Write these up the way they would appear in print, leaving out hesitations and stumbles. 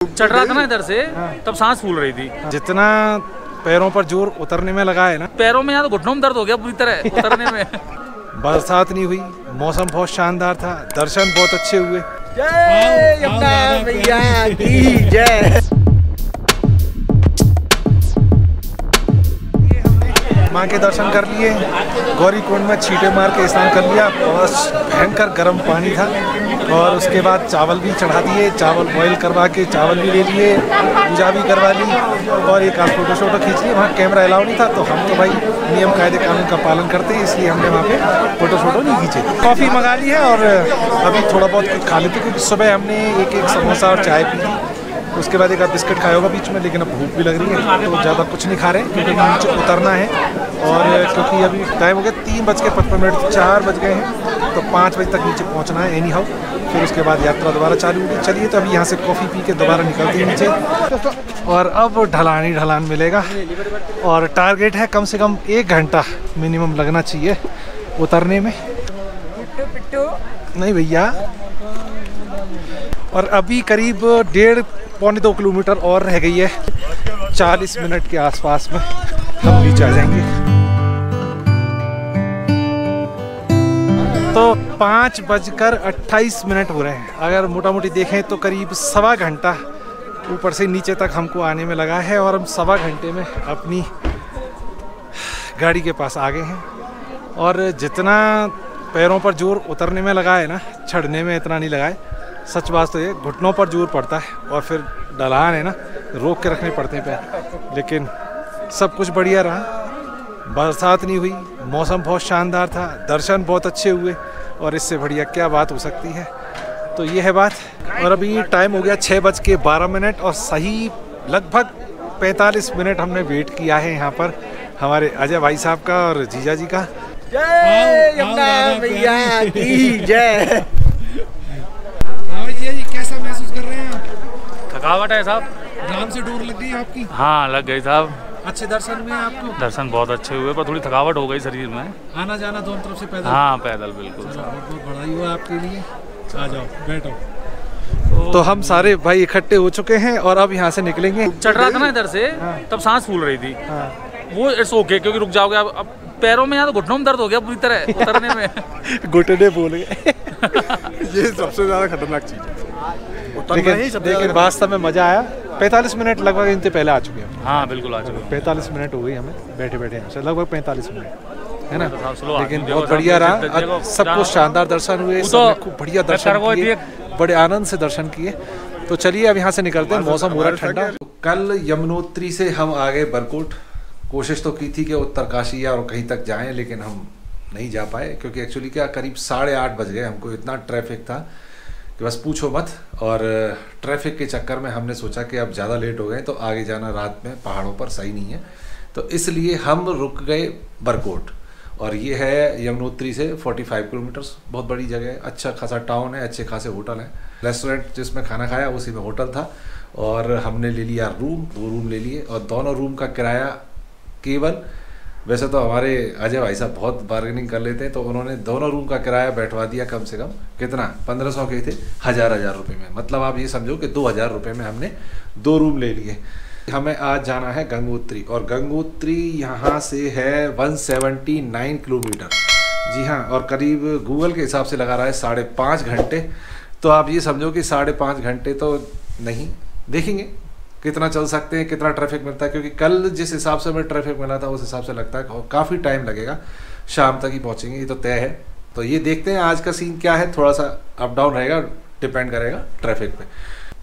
चढ़ रहा था ना इधर से, तब सांस फूल रही थी। जितना पैरों पर जोर उतरने में लगा है ना, पैरों में यहाँ तो घुटनों में दर्द हो गया पूरी तरह उतरने में। बरसात नहीं हुई, मौसम बहुत शानदार था, दर्शन बहुत अच्छे हुए। जय यमुना मैया की जय। माँ के दर्शन कर लिए, गौरी कुंड में छींटे मार के स्नान कर लिया। बहुत भयंकर गर्म पानी था और उसके बाद चावल भी चढ़ा दिए, चावल बॉईल करवा के चावल भी ले लिए, पूजा भी करवा ली और एक आध फोटो शोटो खींच लिए। वहाँ कैमरा अलाउ नहीं था, तो हम तो भाई नियम कायदे कानून का पालन करते हैं, इसलिए हमने वहाँ पे फोटो शोटो नहीं खींचे। कॉफ़ी मंगा ली है और अभी थोड़ा बहुत कुछ खा लेते, क्योंकि सुबह हमने एक समोसा और चाय पी ली, उसके बाद एक आध बिस्किट खाया होगा बीच में, लेकिन अब भूख भी लग रही है तो ज़्यादा कुछ नहीं खा रहे हैं, क्योंकि नीचे उतरना है। और क्योंकि अभी टाइम हो गया 3:55, 4 बज गए हैं, तो 5 बजे तक नीचे पहुंचना है एनी हाउ। फिर उसके बाद यात्रा दोबारा चालू होगी। चलिए तो अभी यहाँ से कॉफ़ी पी के दोबारा निकलते हैं नीचे, और अब ढलान ही ढलान मिलेगा। और टारगेट है कम से कम 1 घंटा मिनिमम लगना चाहिए उतरने में। नहीं भैया, और अभी करीब 1.5-पौने 2 किलोमीटर और रह गई है। 40 मिनट के आसपास में हम नीचे आ जाएंगे। तो 5:28 हो रहे हैं। अगर मोटा मोटी देखें तो करीब 1.25 घंटा ऊपर से नीचे तक हमको आने में लगा है, और हम 1.25 घंटे में अपनी गाड़ी के पास आ गए हैं। और जितना पैरों पर जोर उतरने में लगा है ना, चढ़ने में इतना नहीं लगा है। सच बात तो ये, घुटनों पर जोर पड़ता है और फिर ढलान है ना, रोक के रखने पड़ते हैं पैर। लेकिन सब कुछ बढ़िया रहा, बरसात नहीं हुई, मौसम बहुत शानदार था, दर्शन बहुत अच्छे हुए, और इससे बढ़िया क्या बात हो सकती है। तो ये है बात। और अभी टाइम हो गया 6:12 और सही लगभग 45 मिनट हमने वेट किया है यहाँ पर हमारे अजय भाई साहब का और जीजा जी का। जय यमुना मैया की जय। जी कैसा महसूस कर रहे हैं आप? थकावट है साहब, जान से डोर लग गई आपकी? हाँ लग गई साहब। अच्छे दर्शन हुए आपको? दर्शन बहुत अच्छे हुए, पर थोड़ी थकावट हो गई शरीर में। आना जाना दोनों तरफ से पैदल? हाँ पैदल, बिल्कुल। बहुत बड़ा हुआ आपके लिए। आ जाओ बैठो। तो हम सारे भाई इकट्ठे हो चुके हैं और अब यहाँ से निकलेंगे। चढ़ रहा था ना इधर से, तब सांस फूल रही थी। वो इट्स ओके, क्योंकि रुक जाओगे। अब पैरों में यहाँ तो घुटनों में दर्द हो गया पूरी तरह उतरने में। घुटने बोल गए। ये सबसे ज्यादा खतरनाक चीज है। लेकिन वास्तव में मजा आया। 45 मिनट लगभग इनसे पहले आ चुके हैं। हाँ बिल्कुल आ चुके हैं। 45 मिनट हो गई हमें बैठे बैठे यहाँ से, लगभग 45 मिनट, है ना। लेकिन देखो, बहुत बढ़िया रहा, सबको शानदार दर्शन हुए, सबने खूब बढ़िया दर्शन किए, बड़े आनंद से दर्शन किए। तो चलिए अब यहाँ से निकलते हैं, मौसम हो रहा है ठंडा। कल यमुनोत्री से हम आ गए बरकोट। कोशिश तो की थी कि उत्तरकाशी या और कहीं तक जाएं, लेकिन हम नहीं जा पाए, क्योंकि एक्चुअली क्या करीब 8:30 बज गए हमको। इतना ट्रैफिक था कि बस पूछो मत। और ट्रैफिक के चक्कर में हमने सोचा कि अब ज़्यादा लेट हो गए तो आगे जाना रात में पहाड़ों पर सही नहीं है, तो इसलिए हम रुक गए बरकोट। और ये है यमुनोत्री से 45 किलोमीटर्स। बहुत बड़ी जगह है, अच्छा खासा टाउन है, अच्छे खासे होटल हैं। रेस्टोरेंट जिसमें खाना खाया उसी में होटल था, और हमने ले लिया रूम, 2 रूम ले लिए। और दोनों रूम का किराया केवल, वैसे तो हमारे अजय भाई साहब बहुत बार्गेनिंग कर लेते हैं, तो उन्होंने दोनों रूम का किराया बैठवा दिया कम से कम कितना, 1500 के थे, 1000 रुपये में। मतलब आप ये समझो कि 2000 रुपये में हमने 2 रूम ले लिए। हमें आज जाना है गंगोत्री, और गंगोत्री यहाँ से है 179 किलोमीटर। जी हाँ, और करीब गूगल के हिसाब से लगा रहा है 5.5 घंटे। तो आप ये समझो कि 5.5 घंटे तो नहीं, देखेंगे कितना चल सकते हैं, कितना ट्रैफिक मिलता है, क्योंकि कल जिस हिसाब से हमें ट्रैफिक मिला था उस हिसाब से लगता है काफ़ी टाइम लगेगा, शाम तक ही पहुंचेंगे, ये तो तय है। तो ये देखते हैं आज का सीन क्या है, थोड़ा सा अप डाउन रहेगा, डिपेंड करेगा ट्रैफिक पे।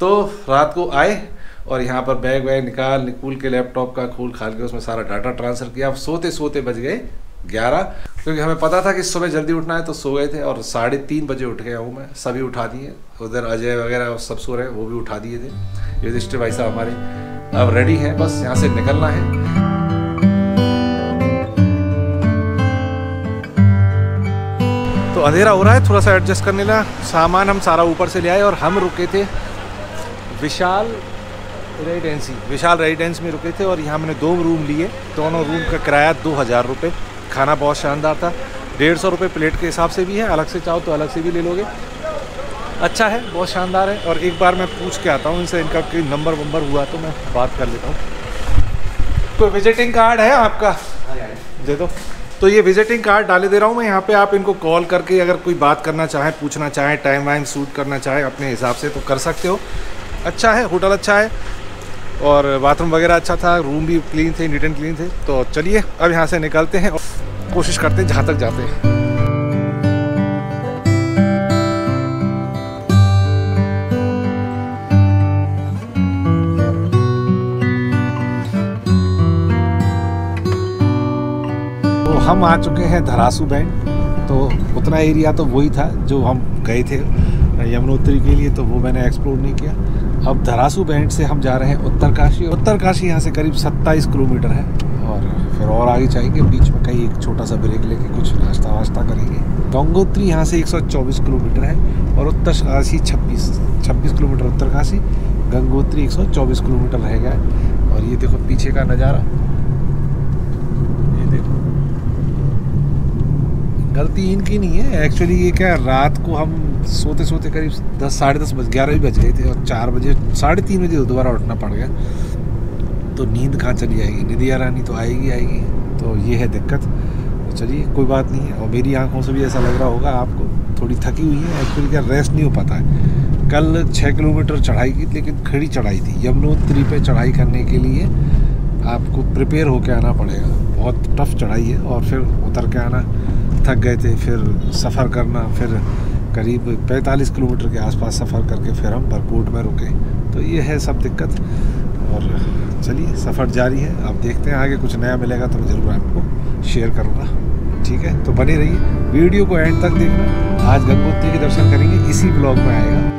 तो रात को आए और यहाँ पर बैग वैग निकाल के लैपटॉप का खोल खाल के उसमें सारा डाटा ट्रांसफ़र किया। अब सोते सोते बज गए 11, क्योंकि हमें पता था कि सुबह जल्दी उठना है, तो सो गए थे। और 3:30 बजे उठ गया हूँ मैं, सभी उठा दिए। उधर अजय वगैरह सब सो रहे हैं, वो भी उठा दिए थे। युधिष्ठिर भाई साहब हमारे अब रेडी हैं, बस यहाँ से निकलना है। तो अंधेरा हो रहा है, थोड़ा सा एडजस्ट करने लगा। सामान हम सारा ऊपर से ले आए, और हम रुके थे विशाल रेजिडेंस में रुके थे। और यहाँ मैंने 2 रूम लिए, दोनों रूम का किराया 2000 रुपये। खाना बहुत शानदार था, 150 रुपये प्लेट के हिसाब से भी है, अलग से चाहो तो अलग से भी ले लोगे। अच्छा है, बहुत शानदार है। और एक बार मैं पूछ के आता हूँ इनसे, इनका कोई नंबर वंबर हुआ तो मैं बात कर लेता हूँ। कोई विजिटिंग कार्ड है आपका? दे दो। तो ये विजिटिंग कार्ड डाले दे रहा हूँ मैं यहाँ पे, आप इनको कॉल करके अगर कोई बात करना चाहें, पूछना चाहें, टाइम वाइम सूट करना चाहें अपने हिसाब से तो कर सकते हो। अच्छा है, होटल अच्छा है और बाथरूम वगैरह अच्छा था, रूम भी क्लीन थे, नीट एंड क्लीन थे। तो चलिए अब यहाँ से निकलते हैं और कोशिश करते हैं जहाँ तक जाते हैं। हम आ चुके हैं धरासू बैंड। तो उतना एरिया तो वही था जो हम गए थे यमुनोत्री के लिए, तो वो मैंने एक्सप्लोर नहीं किया। अब धरासू बैंड से हम जा रहे हैं उत्तरकाशी। उत्तरकाशी यहाँ से करीब 27 किलोमीटर है और फिर और आगे जाएंगे। बीच में कहीं एक छोटा सा ब्रेक लेके कुछ नाश्ता वाश्ता करेंगे। गंगोत्री यहाँ से 124 किलोमीटर है और उत्तरकाशी 26 किलोमीटर उत्तरकाशी, गंगोत्री 124 किलोमीटर रहेगा। और ये देखो पीछे का नज़ारा, गलती इनकी नहीं है एक्चुअली। ये क्या, रात को हम सोते सोते करीब 10 साढ़े 10 बज 11 भी बज गए थे और 4 बजे 3:30 बजे दोबारा उठना पड़ गया। तो नींद कहाँ चली जाएगी, निदिया रानी तो आएगी। तो ये है दिक्कत। तो चलिए कोई बात नहीं है। और मेरी आंखों से भी ऐसा लग रहा होगा आपको, थोड़ी थकी हुई है एक्चुअली। क्या रेस्ट नहीं हो पाता है। कल 6 किलोमीटर चढ़ाई की, लेकिन खड़ी चढ़ाई थी। यमुनोत्री पे चढ़ाई करने के लिए आपको प्रिपेयर होकर आना पड़ेगा, बहुत टफ चढ़ाई है। और फिर उतर के आना, थक गए थे, फिर सफ़र करना, फिर करीब 45 किलोमीटर के आसपास सफ़र करके फिर हम बरकोट में रुके। तो ये है सब दिक्कत। और चलिए सफ़र जारी है। अब देखते हैं आगे कुछ नया मिलेगा तो मैं ज़रूर आपको शेयर करूँगा। ठीक है, तो बने रहिए, वीडियो को एंड तक देखना। आज गंगोत्री के दर्शन करेंगे, इसी ब्लॉग में आएगा।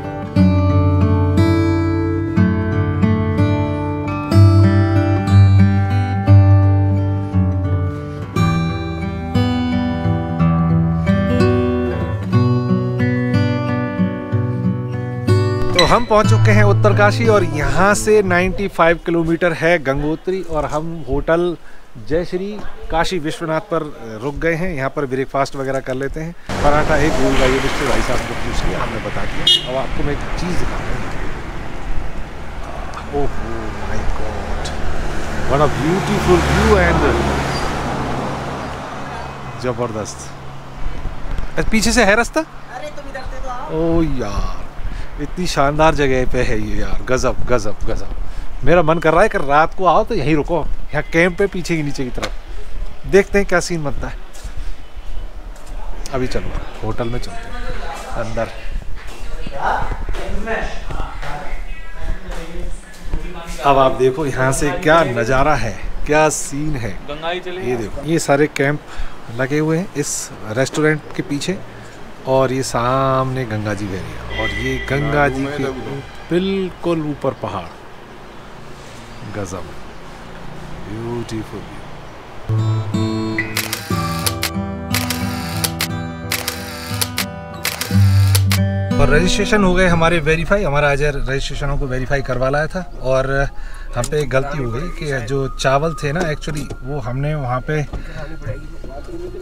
तो हम पहुंच चुके हैं उत्तरकाशी और यहाँ से 95 किलोमीटर है गंगोत्री। और हम होटल जय श्री काशी विश्वनाथ पर रुक गए हैं। यहाँ पर ब्रेकफास्ट वगैरह कर लेते हैं। पराठा एक गोल का, ये रिश्ते भाई साहब को पूछ लिया, हमने बता दिया। अब आपको मैं एक चीज़ दिखाऊँ। Oh my God, what a beautiful view and जबरदस्त। पीछे से है रास्ता। ओह यार, इतनी शानदार जगह पे है ये यार, गजब गजब गजब। मेरा मन कर रहा है कि रात को आओ तो यहीं रुको, यहाँ कैंप पे पीछे की नीचे की तरफ। देखते हैं क्या सीन बनता है। अभी चलो होटल में चलते हैं अंदर। अब आप देखो यहाँ से क्या नज़ारा है, क्या सीन है। ये देखो, ये सारे कैंप लगे हुए हैं इस रेस्टोरेंट के पीछे और ये सामने गंगा जी बह रही है। और ये गंगा जी के बिल्कुल ऊपर पहाड़, गजब, ब्यूटीफुल। और रजिस्ट्रेशन हो गए हमारे वेरीफाई। हमारा अजय रजिस्ट्रेशनों को वेरीफाई करवा लाया था। और हम पे एक गलती हो गई कि जो चावल थे ना एक्चुअली वो हमने वहाँ पे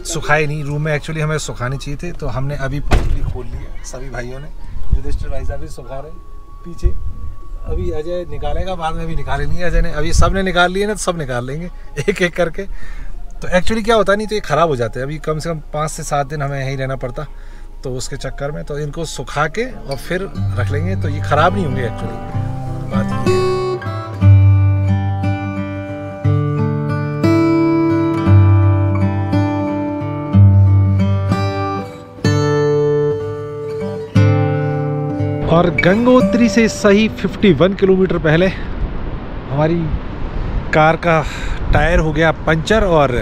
सुखाए नहीं रूम में। एक्चुअली हमें सुखाने चाहिए थे, तो हमने अभी पोल्ट्री खोल ली है सभी भाइयों ने। युधिष्ठिर भाई साहब भी सुखा रहे पीछे। अभी अजय निकालेगा, बाद में भी निकाले नहीं अजय ने। अभी सब ने निकाल लिए ना, तो सब निकाल लेंगे एक एक करके। तो एक्चुअली क्या होता नहीं, तो ये ख़राब हो जाते हैं। अभी कम से कम 5 से 7 दिन हमें यहीं रहना पड़ता, तो उसके चक्कर में तो इनको सुखा के और फिर रख लेंगे, तो ये ख़राब नहीं होंगे एक्चुअली। बात ये है। और गंगोत्री से सही 51 किलोमीटर पहले हमारी कार का टायर हो गया पंचर। और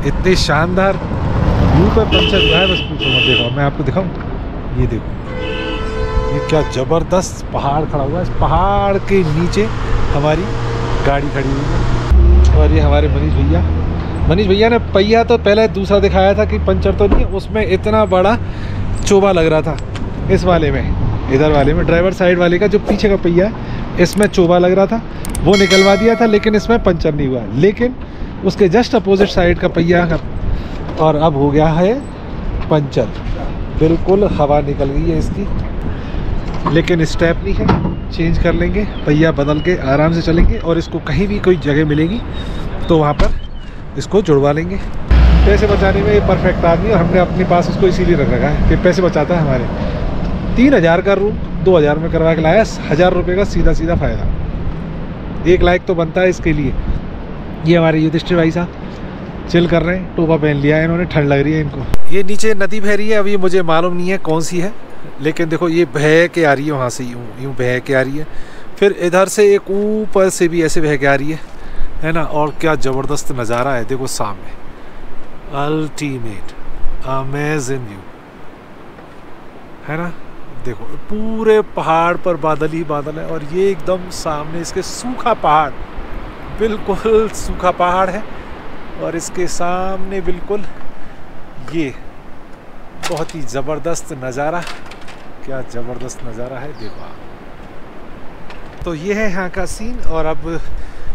इतने शानदार व्यू पर पंचर हुआ है, बस पूछो मत। देखो मैं आपको दिखाऊं, ये देखो, ये क्या ज़बरदस्त पहाड़ खड़ा हुआ है। इस पहाड़ के नीचे हमारी गाड़ी खड़ी हुई है। और ये हमारे मनीष भैया ने पहिया तो पहले दूसरा दिखाया था कि पंचर तो नहीं है, उसमें इतना बड़ा चोबा लग रहा था। इस वाले में, इधर वाले में, ड्राइवर साइड वाले का जो पीछे का पहिया है, इसमें चोबा लग रहा था, वो निकलवा दिया था, लेकिन इसमें पंचर नहीं हुआ। लेकिन उसके जस्ट अपोजिट साइड का पहिया और अब हो गया है पंचर, बिल्कुल हवा निकल गई है इसकी। लेकिन स्टेपनी है, चेंज कर लेंगे, पहिया बदल के आराम से चलेंगे और इसको कहीं भी कोई जगह मिलेगी तो वहाँ पर इसको जुड़वा लेंगे। पैसे बचाने में ये परफेक्ट आदमी है और हमने अपने पास उसको इसीलिए रख रखा है कि पैसे बचाता है हमारे। 3000 का रूम 2000 में करवा के लाया, 1000 रुपये का सीधा सीधा फ़ायदा। 1 लाख तो बनता है इसके लिए। ये हमारे युधिष्ठिर भाई साहब चिल कर रहे हैं, टोपा पहन लिया है इन्होंने, ठंड लग रही है इनको। ये नीचे नदी बह रही है, अब ये मुझे मालूम नहीं है कौन सी है, लेकिन देखो ये बह के आ रही है वहाँ से, यूँ बह के आ रही है। फिर इधर से एक ऊपर से भी ऐसे बह के आ रही है ना। और क्या ज़बरदस्त नज़ारा है, देखो सामने, अल्टीमेट अमेजिंग व्यू है ना। देखो पूरे पहाड़ पर बादल ही बादल है और ये एकदम सामने इसके सूखा पहाड़, बिल्कुल सूखा पहाड़ है और इसके सामने बिल्कुल ये बहुत ही ज़बरदस्त नज़ारा, क्या ज़बरदस्त नज़ारा है, देखो आप। तो ये है यहाँ का सीन। और अब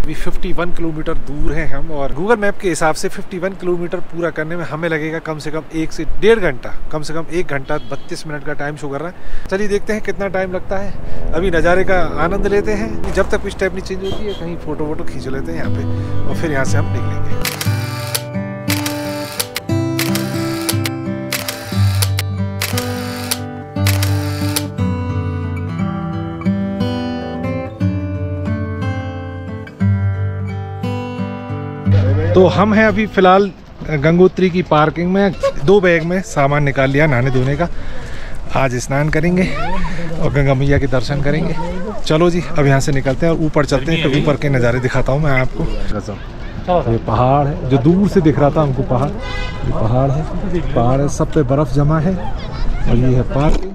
भी 51 किलोमीटर दूर हैं हम, और गूगल मैप के हिसाब से 51 किलोमीटर पूरा करने में हमें लगेगा कम से कम 1 से 1.5 घंटा, कम से कम 1 घंटा 32 मिनट का टाइम शो कर रहा है। चलिए देखते हैं कितना टाइम लगता है। अभी नज़ारे का आनंद लेते हैं, जब तक कुछ स्टेप नहीं चेंज होती है कहीं फ़ोटो वोटो खींच लेते हैं यहाँ पे और फिर यहाँ से हम निकलेंगे। तो हम हैं अभी फ़िलहाल गंगोत्री की पार्किंग में। 2 बैग में सामान निकाल लिया नहाने धोने का। आज स्नान करेंगे और गंगा मैया के दर्शन करेंगे। चलो जी अब यहाँ से निकलते हैं और ऊपर चलते हैं, फिर ऊपर के नज़ारे दिखाता हूँ मैं आपको। ये पहाड़ है जो दूर से दिख रहा था हमको, पहाड़, ये पहाड़ है, सब पे बर्फ़ जमा है और ये है पार्किंग।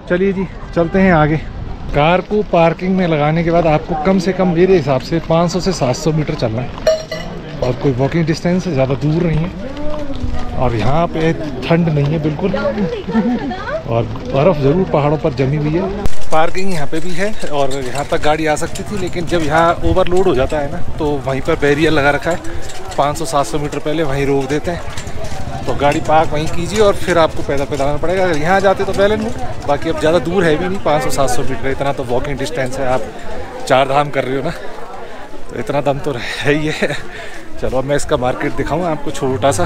चलिए जी चलते हैं आगे। कार को पार्किंग में लगाने के बाद आपको कम से कम मेरे हिसाब से 500 से 700 मीटर चलना है और कोई वॉकिंग डिस्टेंस है, ज़्यादा दूर नहीं है। और यहाँ पे ठंड नहीं है बिल्कुल, और बर्फ़ ज़रूर पहाड़ों पर जमी हुई है। पार्किंग यहाँ पे भी है और यहाँ तक गाड़ी आ सकती थी, लेकिन जब यहाँ ओवरलोड हो जाता है ना तो वहीं पर बैरियर लगा रखा है। 500-700 मीटर पहले वहीं रोक देते हैं, तो गाड़ी पार्क वहीं कीजिए और फिर आपको पैदल आना पड़ेगा। अगर यहाँ जाते तो पहले नहीं, बाकी अब ज़्यादा दूर है भी नहीं, 500-700 मीटर इतना तो वॉकिंग डिस्टेंस है। आप 4 धाम कर रहे हो ना, तो इतना दम तो है ही है। चलो अब मैं इसका मार्केट दिखाऊँ आपको छोटा सा।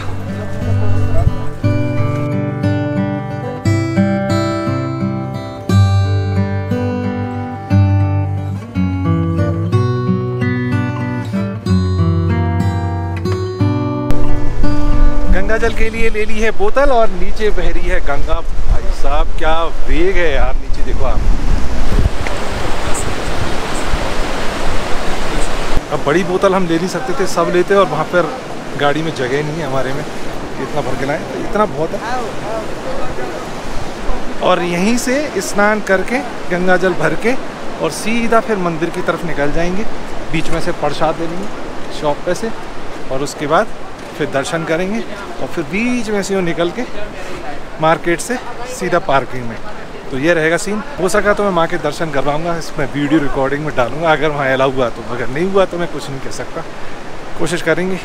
गंगा जल के लिए ले ली है बोतल और नीचे बह रही है गंगा। भाई साहब क्या वेग है यार, नीचे देखो आप। अब बड़ी बोतल हम ले नहीं सकते थे, सब लेते और वहाँ पर गाड़ी में जगह नहीं है हमारे में, इतना भर के लाए, इतना बहुत है। और यहीं से स्नान करके गंगा जल भर के और सीधा फिर मंदिर की तरफ निकल जाएंगे। बीच में से प्रसाद ले लेंगे शॉप पे से और उसके बाद फिर दर्शन करेंगे और फिर बीच में से निकल के मार्केट से सीधा पार्किंग में। तो ये रहेगा सीन। हो सका तो मैं माँ के दर्शन करवाऊँगा, इसमें वीडियो रिकॉर्डिंग में डालूँगा अगर वहाँ अलाउ हुआ तो। अगर नहीं हुआ तो मैं कुछ नहीं कह सकता, कोशिश करेंगे।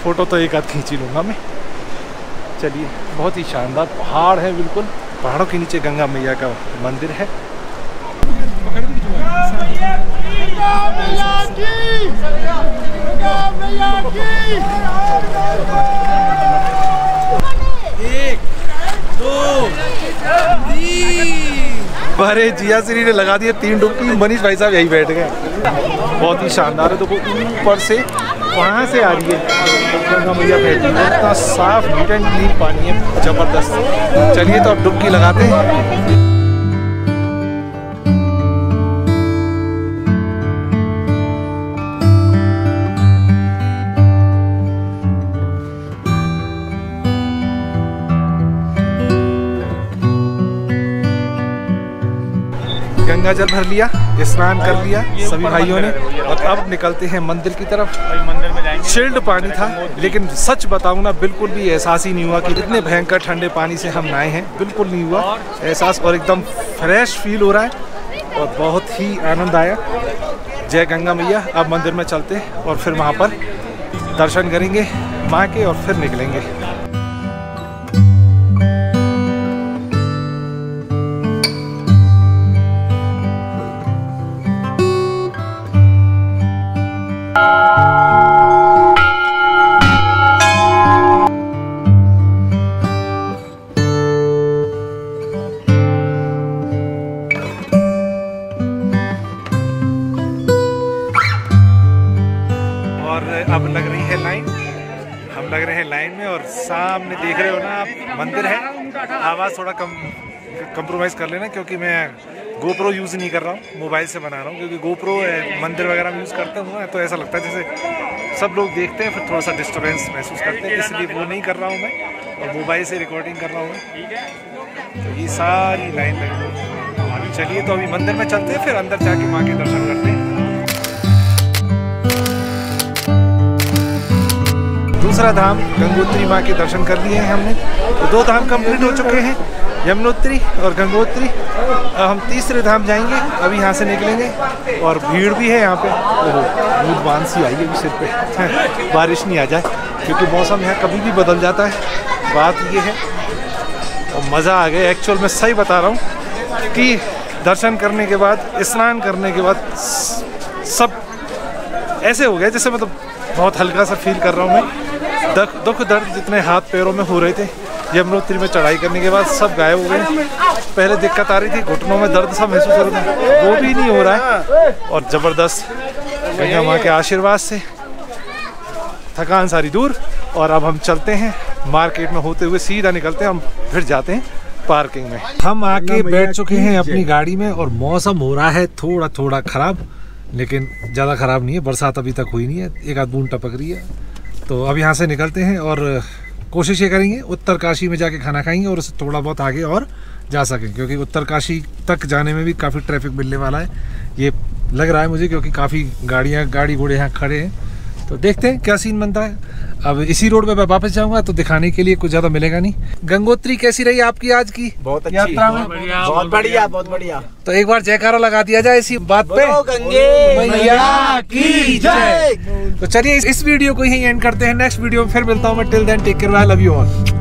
फ़ोटो तो एक आध खींच ही लूँगा मैं। चलिए बहुत ही शानदार पहाड़ है, बिल्कुल पहाड़ों के नीचे गंगा मैया का मंदिर है। अरे जिया श्री ने लगा दिए 3 डुबकी, मनीष भाई साहब यही बैठ गए। बहुत ही शानदार है। देखो ऊपर से वहाँ से आ रही है गंगा मैया बहती है, इतना साफ नीट एंड क्लीन पानी है, जबरदस्त। चलिए तो अब डुबकी लगाते हैं। गंगा जल भर लिया, स्नान कर लिया सभी भाइयों ने और अब निकलते हैं मंदिर की तरफ। मंदिर में जाएंगे। चिल्ड पानी था, लेकिन सच बताऊं ना बिल्कुल भी एहसास ही नहीं हुआ कि इतने भयंकर ठंडे पानी से हम नहाए हैं। बिल्कुल नहीं हुआ एहसास और एकदम फ्रेश फील हो रहा है और बहुत ही आनंद आया। जय गंगा मैया। अब मंदिर में चलते हैं और फिर वहाँ पर दर्शन करेंगे माँ के और फिर निकलेंगे। अब लग रही है लाइन, हम लग रहे हैं लाइन में और सामने देख रहे हो ना आप मंदिर है। आवाज़ थोड़ा कंप्रोमाइज़ कर लेना क्योंकि मैं गोप्रो यूज़ नहीं कर रहा हूँ, मोबाइल से बना रहा हूँ। क्योंकि गोप्रो मंदिर वगैरह में यूज़ करते हूँ ना तो ऐसा लगता है जैसे सब लोग देखते हैं फिर थोड़ा सा डिस्टर्बेंस महसूस करते हैं, इसलिए वो नहीं कर रहा हूँ मैं और मोबाइल से रिकॉर्डिंग कर रहा हूँ। तो ये सारी लाइन लगी हुई। चलिए तो अभी मंदिर में चलते हैं, फिर अंदर जाके माँ के दर्शन करते हैं। दूसरा धाम गंगोत्री माँ के दर्शन कर लिए हैं हमने, तो 2 धाम कंप्लीट हो चुके हैं, यमुनोत्री और गंगोत्री। अब हम तीसरे धाम जाएंगे, अभी यहाँ से निकलेंगे और भीड़ भी है यहाँ पे। ओहो बूंद बांध सी आई है अभी सिर पे, बारिश नहीं आ जाए क्योंकि मौसम यहाँ कभी भी बदल जाता है, बात ये है। और मज़ा आ गया एक्चुअल में, सही बता रहा हूँ कि दर्शन करने के बाद, स्नान करने के बाद सब ऐसे हो गया जैसे मतलब बहुत हल्का सा फील कर रहा हूँ मैं। दुख दर्द जितने हाथ पैरों में हो रहे थे यमुनोत्री में चढ़ाई करने के बाद सब गायब हो गए। पहले दिक्कत आ रही थी, घुटनों में दर्द सा महसूस हो रहा था, वो भी नहीं हो रहा है। और ज़बरदस्त गंगा माँ के आशीर्वाद से थकान सारी दूर। और अब हम चलते हैं मार्केट में होते हुए, सीधा निकलते हैं हम, फिर जाते हैं पार्किंग में। हम आके बैठ चुके हैं अपनी गाड़ी में और मौसम हो रहा है थोड़ा थोड़ा ख़राब, लेकिन ज़्यादा ख़राब नहीं है, बरसात अभी तक हुई नहीं है, एक आध बूंद टपक रही है। तो अब यहाँ से निकलते हैं और कोशिश ये करेंगे उत्तरकाशी में जाके खाना खाएंगे और उससे थोड़ा बहुत आगे और जा सकें, क्योंकि उत्तरकाशी तक जाने में भी काफ़ी ट्रैफिक मिलने वाला है, ये लग रहा है मुझे, क्योंकि काफ़ी गाड़ी घोड़े यहाँ खड़े हैं। तो देखते हैं क्या सीन बनता है। अब इसी रोड पे मैं वापस जाऊंगा तो दिखाने के लिए कुछ ज़्यादा मिलेगा नहीं। गंगोत्री कैसी रही आपकी आज की बहुत अच्छी यात्रा में? बहुत बढ़िया, बहुत बढ़िया। तो एक बार जयकारा लगा दिया जाए इसी बात पे, गंगे मैया की जय। तो चलिए इस वीडियो को यहीं एंड करते हैं, नेक्स्ट वीडियो में फिर मिलता हूँ मैं। Till then take care, I love you all.